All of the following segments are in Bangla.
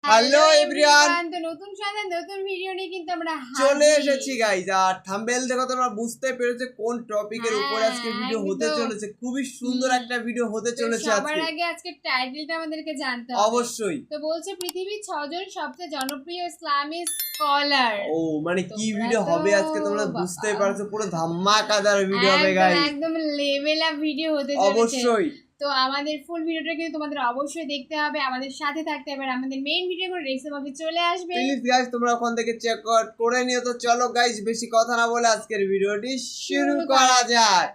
হ্যালো এভরিওয়ান, তো নতুন সাথে নতুন ভিডিও নিয়ে কিন্তু আমরা চলে এসেছি গাইস। আর থাম্বনেল দেখো তোমরা বুঝতে পেরেছো কোন টপিকের উপর আজকে ভিডিও হতে চলেছে। খুবই সুন্দর একটা ভিডিও হতে চলেছে আজকে। সবার আগে আজকে টাইটেলটা আমাদেরকে জানতে হবে। অবশ্যই। তো বলছে পৃথিবীর 6 জন সবচেয়ে জনপ্রিয় ইসলামিক স্কলার। ও মানে কি ভিডিও হবে আজকে তোমরা বুঝতেই পারছো, পুরো ধামাকাদার ভিডিও হবে গাইস। একদম লেভেল আপ ভিডিও হতে চলেছে। অবশ্যই। তো আমাদের ফুল ভিডিওটা কিন্তু তোমাদের অবশ্যই দেখতে হবে, আমাদের সাথে থাকতে হবে। আমাদের মেইন ভিডিও করে রেসিপি চলে আসবে। প্লিজ গাইস তোমরা ওখান থেকে চেক আউট করে নিও। তো চলো গাইস বেশি কথা না বলে আজকের ভিডিওটি শুরু করা যাক।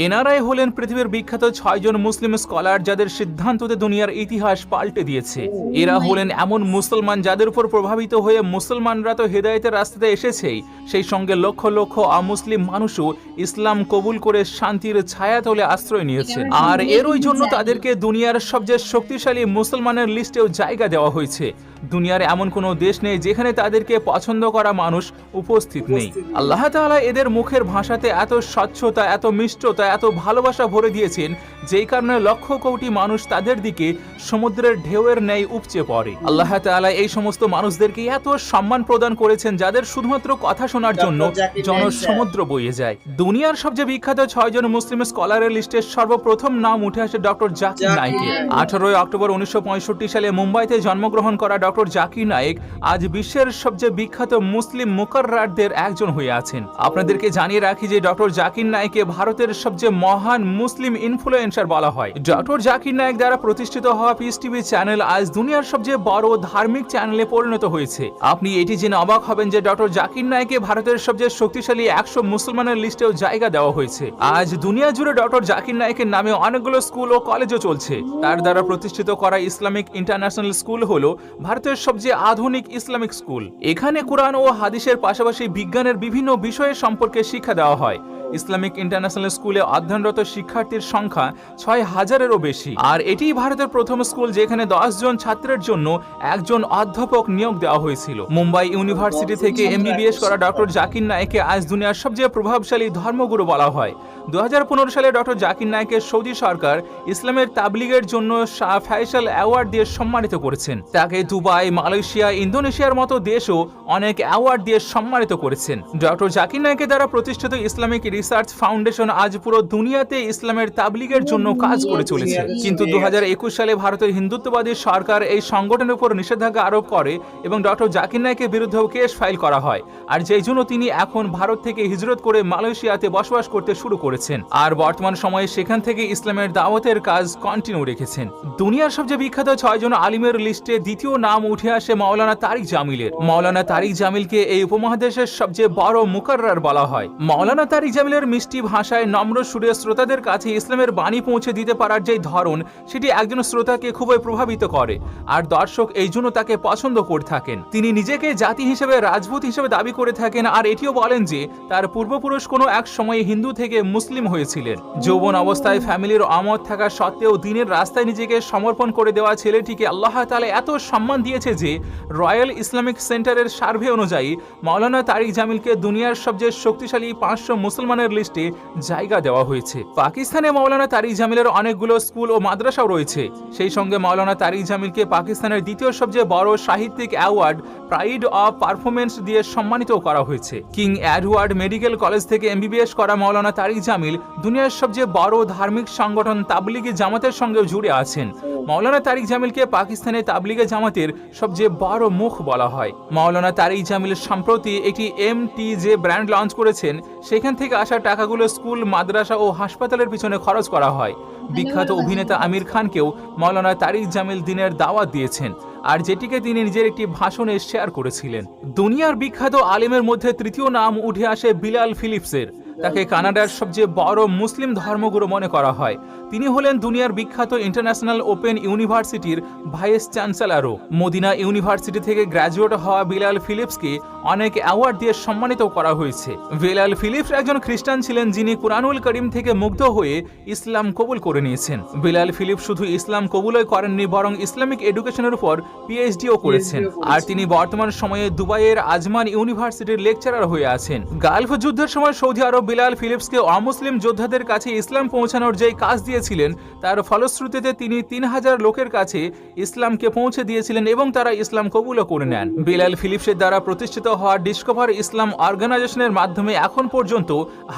এনারাই হলেন পৃথিবীর বিখ্যাত 6 জন মুসলিম স্কলার যাদের সিদ্ধান্ততে দুনিয়ার ইতিহাস পাল্টে দিয়েছে। এরা হলেন এমন মুসলমান যাদের উপর প্রভাবিত হয়ে মুসলমানরা তো হেদায়েতের রাস্তাতে এসেছেই, সেই সঙ্গে লক্ষ লক্ষ অমুসলিম মানুষও ইসলাম কবুল করে শান্তির ছায়াতলে আশ্রয় নিয়েছেন। আর এরই জন্য তাদেরকে দুনিয়ার সবচেয়ে শক্তিশালী মুসলমানের লিস্টেও জায়গা দেওয়া হয়েছে। দুনিয়ার এমন কোনো দেশ নেই যেখানে তাদেরকে পছন্দ করা মানুষ উপস্থিত নেই। আল্লাহ তাআলা এদের মুখের ভাষাতে এত স্বচ্ছতা, এত মিষ্টতা, এত ভালোবাসা ভরে দিয়েছেন, যেই কারণে লক্ষ কোটি মানুষ তাদের দিকে সমুদ্রের ঢেউয়ের ন্যায় উপচে পড়ে। আল্লাহ তাআলা এই সমস্ত মানুষদেরকে এত সম্মান প্রদান করেছেন যাদের শুধুমাত্র কথা শোনার জন্য জনসমুদ্র বয়ে যায়। দুনিয়ার সবচেয়ে বিখ্যাত 6 জন মুসলিম স্কলারের লিস্টে সর্বপ্রথম নাম উঠে আসে ডক্টর জাকির নায়েকের। 18 অক্টোবর 1965 সালে মুম্বাইতে জন্মগ্রহণ করা ডক্টর জাকির নায়েক আজ বিশ্বের সবচেয়ে বিখ্যাত মুসলিম মুকাররারদের একজন হয়ে আছেন। আপনাদেরকে জানিয়ে রাখি যে ডক্টর জাকির নায়েককে ভারতের সবচেয়ে মহান মুসলিম ইনফ্লুয়েন্সার বলা হয়। ডক্টর জাকির নায়েক দ্বারা প্রতিষ্ঠিত হওয়া পিস টিভি চ্যানেল আজ দুনিয়ার সবচেয়ে বড় ধার্মিক চ্যানেলে পরিণত হয়েছে। আপনি এটি জেনে অবাক হবেন যে ডক্টর জাকির নায়েককে ভারতের সবচেয়ে শক্তিশালী 100 মুসলমানের লিস্টেও জায়গা দেওয়া হয়েছে। আজ দুনিয়া জুড়ে ডক্টর জাকির নায়েকের নামে অনেকগুলো স্কুল ও কলেজও চলছে। তার দ্বারা প্রতিষ্ঠিত করা ইসলামিক ইন্টারন্যাশনাল স্কুল হলো ভারতের সবচেয়ে আধুনিক ইসলামিক স্কুল। এখানে কোরআন ও হাদিসের পাশাপাশি বিজ্ঞানের বিভিন্ন বিষয়ের সম্পর্কে শিক্ষা দেওয়া হয়। ইসলামিক ইন্টারন্যাশনাল স্কুলে অধ্যয়নরত শিক্ষার্থীর সংখ্যা 6000-এরও বেশি। আর এটিই ভারতের প্রথম স্কুল যেখানে 10 জন ছাত্রের জন্য একজন অধ্যাপক নিয়োগ দেওয়া হয়েছিল। মুম্বাই ইউনিভার্সিটি থেকে MBBS করা ডক্টর জাকির নায়েককে আজ দুনিয়ার সবচেয়ে প্রভাবশালী ধর্মগুরু বলা হয়। 2015 সালে ডক্টর জাকির নায়েককে সৌদি সরকার ইসলামের তাবলিগের জন্য শাহ ফয়সাল অ্যাওয়ার্ড দিয়ে সম্মানিত করেছেন। তাকে দুবাই, মালয়েশিয়া, ইন্দোনেশিয়ার মতো দেশও অনেক অ্যাওয়ার্ড দিয়ে সম্মানিত করেছেন। ডক্টর জাকির নায়েকের দ্বারা প্রতিষ্ঠিত ইসলামিক রিসার্চ ফাউন্ডেশন আজ পুরো দুনিয়াতে ইসলামের তাবলিগের জন্য কাজ করে চলেছে। কিন্তু 2021 সালে ভারতের হিন্দুত্ববাদী সরকার এই সংগঠনের উপর নিষেধাজ্ঞা আরোপ করে এবং ডক্টর জাকির নায়েকের বিরুদ্ধেও কেস ফাইল করা হয়। আর যেই জন্য তিনি এখন ভারত থেকে হিজরত করে মালয়েশিয়াতে বসবাস করতে শুরু করেছেন। আর বর্তমান সময়ে সেখান থেকে ইসলামের দাওয়াতের কাজ কন্টিনিউ রেখেছেন। দুনিয়ার সবচেয়ে বিখ্যাত 6 জন আলিমের লিস্টে দ্বিতীয় নাম উঠে আসে মাওলানা তারিক জামিলের। মাওলানা তারিক জামিলকে এই উপমহাদেশের সবচেয়ে বড় মুকাররার বলা হয়। মাওলানা তারিক জামিলের মিষ্টি ভাষায় নম্র সুরে শ্রোতাদের কাছে ইসলামের বাণী পৌঁছে দিতে পারার যে ধরন, সেটি একজন শ্রোতাকে খুবই প্রভাবিত করে। আর দর্শক এই জন্য তাকে পছন্দ করে থাকেন। তিনি নিজেকে জাতি হিসেবে রাজপুত হিসেবে দাবি করে থাকেন। আর এটিও বলেন যে তার পূর্বপুরুষ কোনো এক সময়ে হিন্দু থেকে মুসলিম হয়েছিলেন। যৌবন অবস্থায় ফ্যামিলির আমত থাকা সত্ত্বেও দিনের রাস্তায় নিজেকে সমর্পণ করে দেওয়া ছেলেটিকে আল্লাহ তাআলা এত সম্মান দিয়েছে যে রয়্যাল ইসলামিক সেন্টারের সার্ভে অনুযায়ী মাওলানা তারিক জামিলকে দুনিয়ার সবচেয়ে শক্তিশালী 500 মুসলমানের লিস্টে জায়গা দেওয়া হয়েছে। পাকিস্তানে মাওলানা তারিক জামিলের অনেকগুলো স্কুল ও মাদ্রাসাও রয়েছে। সেই সঙ্গে মাওলানা তারিক জামিলকে পাকিস্তানের দ্বিতীয় সবচেয়ে বড় সাহিত্যিক অ্যাওয়ার্ড প্রাইড অফ পারফরমেন্স দিয়ে সম্মানিত করা হয়েছে। কিং এডওয়ার্ড মেডিকেল কলেজ থেকে MBBS করা মাওলানা তারিক জামিল দুনিয়ার সবচেয়ে বড় ধার্মিক সংগঠন তাবলিগি জামাতের সঙ্গে জুড়ে আছেন। মাওলানা তারিক জামিলকে পাকিস্তানে তাবলিগে জামাতের সবচেয়ে বড় মুখ বলা হয়। মাওলানা তারিক জামিল সম্প্রতি একটি MTJ ব্র্যান্ড লঞ্চ করেছেন। সেখান থেকে আসা টাকাগুলো স্কুল, মাদ্রাসা ও হাসপাতালের পিছনে খরচ করা হয়। বিখ্যাত অভিনেতা আমির খানকেও মাওলানা তারিক জামিল দিনের দাওয়াত দিয়েছেন, আর যেটিকে তিনি নিজের একটি ভাষণে শেয়ার করেছিলেন। দুনিয়ার বিখ্যাত আলিমের মধ্যে তৃতীয় নাম উঠে আসে বিলাল ফিলিপসের। তাকে কানাডার সবচেয়ে বড় মুসলিম ধর্মগুরু মনে করা হয়। তিনি হলেন দুনিয়ার বিখ্যাত ইন্টারন্যাশনাল ওপেন ইউনিভার্সিটির ভাইস চ্যান্সেলরও। মদিনা ইউনিভার্সিটি থেকে গ্র্যাজুয়েট হওয়া বিলাল ফিলিপসকে অনেক অ্যাওয়ার্ড দিয়ে সম্মানিত করা হয়েছে। বিলাল ফিলিপস একজন খ্রিস্টান ছিলেন যিনি কুরআনুল কারীম থেকে মুগ্ধ হয়ে ইসলাম কবুল করে নিয়েছেন। বিলাল ফিলিপস শুধু ইসলাম কবুলই করেননি, বরং ইসলামিক এডুকেশনের উপর PhDও করেছেন। আর তিনি বর্তমান সময়ে দুবাইয়ের আজমান ইউনিভার্সিটির লেকচারার হয়ে আছেন। গালফ যুদ্ধের সময় সৌদি আরব বিলাল ফিলিপসকে অমুসলিম যোদ্ধাদের কাছে ইসলাম পৌঁছানোর যে কাজ দিয়ে চেয়েছিলেন, তার ফলশ্রুতিতে তিনি 3000 লোকের কাছে ইসলামকে পৌঁছে দিয়েছিলেন এবং তারা ইসলাম কবুলও করে নেন। বিলাল ফিলিপসের দ্বারা প্রতিষ্ঠিত হওয়া ডিসকভার ইসলাম অর্গানাইজেশনের মাধ্যমে এখন পর্যন্ত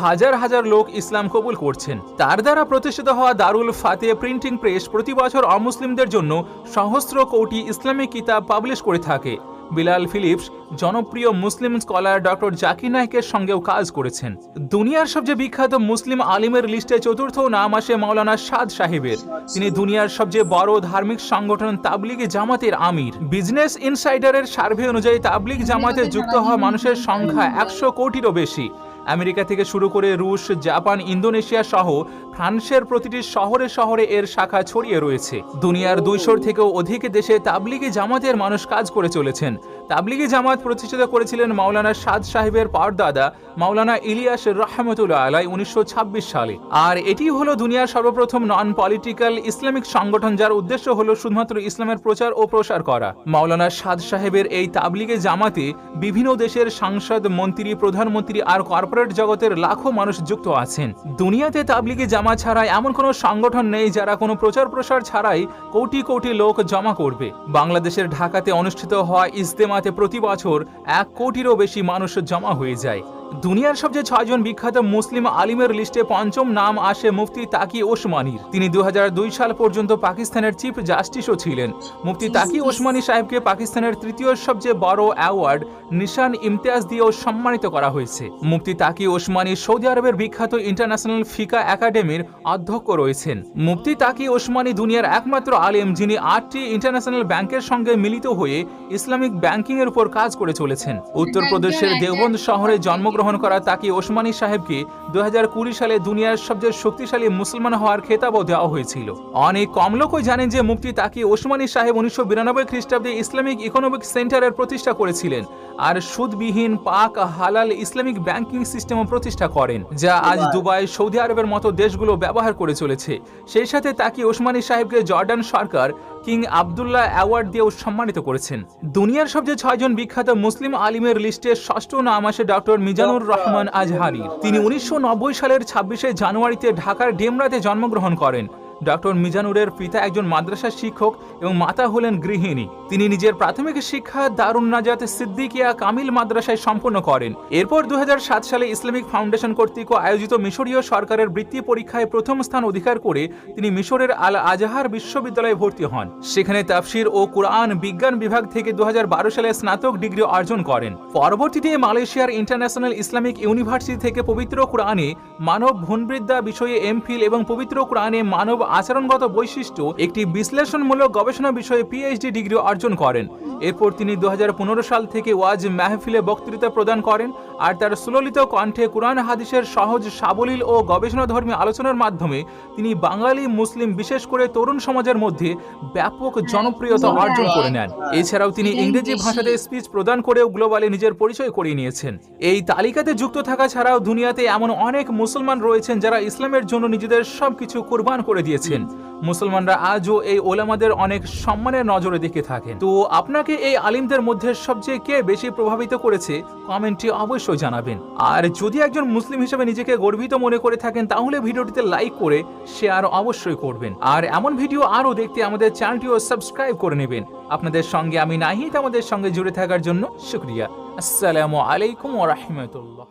হাজার হাজার লোক ইসলাম কবুল করছেন। তার দ্বারা প্রতিষ্ঠিত হওয়া দারুল ফাতে প্রিন্টিং প্রেস প্রতি বছর অমুসলিমদের জন্য সহস্র কোটি ইসলামিক কিতাব পাবলিশ করে থাকে। বিলাল ফিলিপস জনপ্রিয় মুসলিম স্কলার ডক্টর জাকির নায়েকের সঙ্গেও কাজ করেছেন। দুনিয়ার সবচেয়ে বিখ্যাত মুসলিম আলিমের লিস্টে চতুর্থ নাম আসে মাওলানা সাদ সাহেবের। তিনি দুনিয়ার সবচেয়ে বড় ধার্মিক সংগঠন তাবলিগি জামাতের আমির। বিজনেস ইনসাইডারের সার্ভে অনুযায়ী তাবলিগ জামাতে যুক্ত হওয়া মানুষের সংখ্যা 100 কোটিরও বেশি। আমেরিকা থেকে শুরু করে রুশ, জাপান, ইন্দোনেশিয়া সহ ফ্রান্সের প্রতিটি শহরে শহরে এর শাখা ছড়িয়ে রয়েছে। দুনিয়ার 200 থেকেও অধিক দেশে তাবলিগি জামাতের মানুষ কাজ করে চলেছেন। তাবলিগি জামাত প্রতিষ্ঠিত করেছিলেন মাওলানা সাদ সাহেবের পরদাদা মাওলানা ইলিয়াস রহমতুল্লাহ আলাই 1926 সালে। আর এটি হলো দুনিয়ার সর্বপ্রথম নন পলিটিক্যাল ইসলামিক সংগঠন যার উদ্দেশ্য হলো শুধুমাত্র ইসলামের প্রচার ও প্রসার করা। মাওলানা সাদ সাহেবের এই তাবলিগি জামাতে বিভিন্ন দেশের সাংসদ, মন্ত্রী, প্রধানমন্ত্রী আর কর্পোরেট জগতের লাখো মানুষ যুক্ত আছেন। দুনিয়াতে তাবলিগি জামাত ছাড়াই এমন কোনো সংগঠন নেই যারা কোনো প্রচার প্রসার ছাড়াই কোটি কোটি লোক জমা করবে। বাংলাদেশের ঢাকাতে অনুষ্ঠিত হওয়া ইজতেমাতে প্রতি বছর 1 কোটিরও বেশি মানুষ জমা হয়ে যায়। দুনিয়ার সবচেয়ে 6 জন বিখ্যাত মুসলিম আলিমের লিস্টে পঞ্চম নাম আসে মুফতি তাকি ওসমানীর। তিনি 2002 সাল পর্যন্ত পাকিস্তানের চিফ জাস্টিসও ছিলেন। মুফতি তাকি ওসমানী সাহেবকে পাকিস্তানের তৃতীয় সবচেয়ে বড় অ্যাওয়ার্ড নিশান ইমতিয়াজ দিয়েও সম্মানিত করা হয়েছে। মুফতি তাকি ওসমানী সৌদি আরবের বিখ্যাত ইন্টারন্যাশনাল ফিকা একাডেমির অধ্যক্ষ রয়েছেন। মুফতি তাকি ওসমানী দুনিয়ার একমাত্র আলেম যিনি 8টি ইন্টারন্যাশনাল ব্যাংকের সঙ্গে মিলিত হয়ে ইসলামিক ব্যাংকিং এর উপর কাজ করে চলেছেন। উত্তরপ্রদেশের দেওবন্দ শহরে জন্মগ্রহণ করা তাকি ওসমানী সাহেবকে 2020 সালে দুনিয়ার সবচেয়ে শক্তিশালী মুসলমান হওয়ার খেতাবও দেওয়া হয়েছিল। অনেক কম লোকই জানেন যে মুফতি তাকি ওসমানী সাহেব 1992 খ্রিস্টাব্দে ইসলামিক ইকোনমিক সেন্টারের প্রতিষ্ঠা করেছিলেন আর সুদবিহীন পাক হালাল ইসলামিক ব্যাংকিং সিস্টেমও প্রতিষ্ঠা করেন, যা আজ দুবাই, সৌদি আরবের মতো দেশগুলো ব্যবহার করে চলেছে। সেই সাথে তাকি ওসমানী সাহেবকে জর্ডান সরকার কিং আবদুল্লাহ অ্যাওয়ার্ড দিয়েও সম্মানিত করেছেন। দুনিয়ার সবচেয়ে 6 জন বিখ্যাত মুসলিম আলিমের লিস্টে ষষ্ঠ নাম আসে ডক্টর মিজানুর রহমান আজহারির। তিনি 1990 সালের 26শে জানুয়ারিতে ঢাকার ডেমরাতে জন্মগ্রহণ করেন। ডক্টর মিজানুরের পিতা একজন মাদ্রাসা শিক্ষক এবং মাতা হলেন গৃহিণী। তিনি নিজের প্রাথমিক শিক্ষা দারুন নাজাত সিদ্দিকিয়া কামিল মাদ্রাসায় সম্পন্ন করেন। এরপর 2007 সালে ইসলামিক ফাউন্ডেশন কর্তৃক আয়োজিত মিশরীয় সরকারের বৃত্তি পরীক্ষায় প্রথম স্থান অধিকার করে তিনি মিশরের আল আজহার বিশ্ববিদ্যালয়ে ভর্তি হন। সেখানে তাফসির ও কুরআন বিজ্ঞান বিভাগ থেকে 2012 সালে স্নাতক ডিগ্রি অর্জন করেন। পরবর্তীতে মালয়েশিয়ার ইন্টারন্যাশনাল ইসলামিক ইউনিভার্সিটি থেকে পবিত্র কুরআনে মানব ভ্রূণবিদ্যা বিষয়ে এমফিল এবং পবিত্র কুরআনে মানব আচরণগত বৈশিষ্ট্য একটি বিশ্লেষণমূলক গবেষণা বিষয়ে পিএইচডি ডিগ্রি অর্জন করেন। এরপর তিনি 2015 সাল থেকে ওয়াজ মাহফিলে বক্তৃতা প্রদান করেন আর তার সুললিত কণ্ঠে কুরআন হাদিসের সহজ সাবলীল ও গবেষণাধর্মী আলোচনার মাধ্যমে তিনি বাঙালি মুসলিম বিশেষ করে তরুণ সমাজের মধ্যে ব্যাপক জনপ্রিয়তা অর্জন করে নেন। এছাড়াও তিনি ইংরেজি ভাষাতে স্পিচ প্রদান করেও গ্লোবালে নিজের পরিচয় করিয়ে নিয়েছেন। এই তালিকাতে যুক্ত থাকা ছাড়াও দুনিয়াতে এমন অনেক মুসলমান রয়েছেন যারা ইসলামের জন্য নিজেদের সবকিছু কুরবান করে দিয়েছেন। মুসলমানরা আজও এই ওলামাদের অনেক সম্মানের নজরে দেখে থাকেন। তো আপনাকে এই আলিমদের মধ্যে সবচেয়ে কে বেশি প্রভাবিত করেছে কমেন্টে অবশ্যই জানাবেন। আর যদি একজন মুসলিম হিসেবে নিজেকে গর্বিত মনে করে থাকেন তাহলে ভিডিওটিতে লাইক করে শেয়ার অবশ্যই করবেন। আর এমন ভিডিও আরও দেখতে আমাদের চ্যানেলটিও সাবস্ক্রাইব করে নেবেন। আপনাদের সঙ্গে আমি নাহিদ, আমাদের সঙ্গে জুড়ে থাকার জন্য শুকরিয়া। আসসালামু আলাইকুম ওয়া রাহমাতুল্লাহ।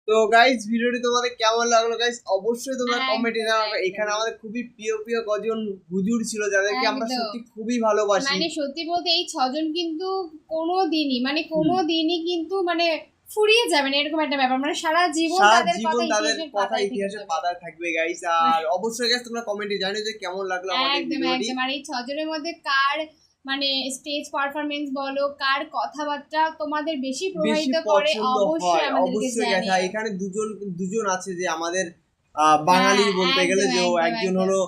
তো গাইস ভিডিওটি তোমাদের কেমন লাগলো গাইস অবশ্যই তোমরা কমেন্টে জানাবে। এখানে আমাদের খুবই প্রিয় প্রিয় কজন হুজুর ছিল যাদেরকে আমরা সত্যি খুবই ভালোবাসি। মানে সত্যি বলতে এই 6 জন কিন্তু কোনোদিনই কিন্তু মানে ফুরিয়ে যাবে না এরকম একটা ব্যাপার, মানে সারা জীবন তাদের কথা ইতিহাসের পাতায় থাকবে গাইস। আর অবশ্যই গাইস তোমরা কমেন্টে জানিও যে কেমন লাগলো আমাদের ভিডিওটি। একদম আর এই 6 জনের মধ্যে কার মানে স্টেজ পারফরম্যান্স বলো, কার কথাবার্তা তোমাদের বেশি প্রভাবিত করে অবশ্যই আমাদেরকে জানিও। এখানে দুজন আছে যে আমাদের বাঙালি বলতে গেলে, যে একজন হলো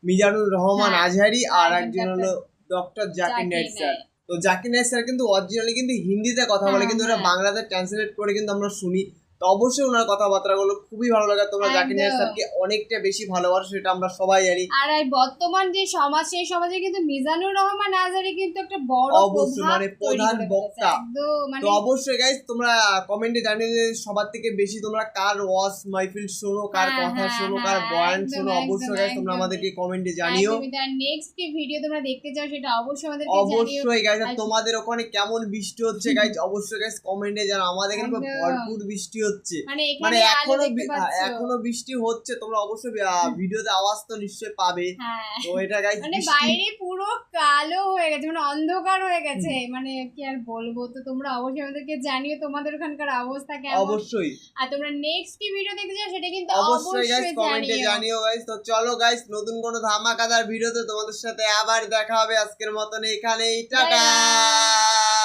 মিজানুর রহমান আজহারি আর একজন হলো ডক্টর জাকির নায়েক স্যার। তো জাকির নায়েক স্যার কিন্তু অরিজিনালি কিন্তু হিন্দিতে কথা বলে, কিন্তু ওরা বাংলাতে ট্রান্সলেট করে কিন্তু আমরা শুনি। তো অবশ্যই ওনার কথাবার্তাগুলো খুবই ভালো লাগে। তোমরা জাকির নায়েক একদম। স্যারকে অনেকটা বেশি ভালোবাসো, সেটা আমরা সবাই জানি। আর এই বর্তমান যে সমাজ, সেই সমাজে কিন্তু মিজানুর রহমান আজহারি কিন্তু একটা বড় অবশ্যই প্রভাব মানে তৈরি প্রধান করে ফেলেছে। বক্তা। একদম মানে তো অবশ্যই গাইস তোমরা কমেন্টে জানিয়ে যে সবার থেকে বেশি তোমরা কার ওয়াজ মাহফিল শোনো, কার হ্যাঁ, কথা হ্যাঁ, শোনো, হ্যাঁ, কার বয়ান একদম, শোনো। অবশ্যই একদম, গাইস তোমরা একদমই। আমাদেরকে কমেন্টে জানিও। একদমই তার নেক্সট কি ভিডিও তোমরা দেখতে চাও সেটা অবশ্যই আমাদেরকে জানিও। অবশ্যই গাইস আর তোমাদের ওখানে কেমন বৃষ্টি হচ্ছে গাইস অবশ্যই গাইস কমেন্টে জানাও। আমাদের এখানে পুরো একদম। ভরপুর বৃষ্টি হচ্ছে, মানে মানে এখানে আলো এখনো দেখতে পাচ্ছো। এখনো বৃষ্টি হচ্ছে। তোমরা অবশ্যই ভিডিওতে আওয়াজ তো নিশ্চয়ই পাবে। হ্যাঁ তো এটা গাইস মানে বৃষ্টি বাইরে পুরো কালো হয়ে গেছে, মানে অন্ধকার হয়ে গেছে, মানে কি আর বলবো। তো তোমরা অবশ্যই আমাদেরকে জানিও তোমাদের ওখানকার অবস্থা কেমন। অবশ্যই আর তোমরা নেক্সট কি ভিডিও দেখতে চাও সেটা কিন্তু অবশ্যই গাইস অবশ্যই কমেন্টে জানিও। জানিও গাইস। তো চলো গাইস নতুন কোনো ধামাকাদার ভিডিওতে তোমাদের সাথে আবার দেখা হবে। আজকের মতন এখানেই, টাটা।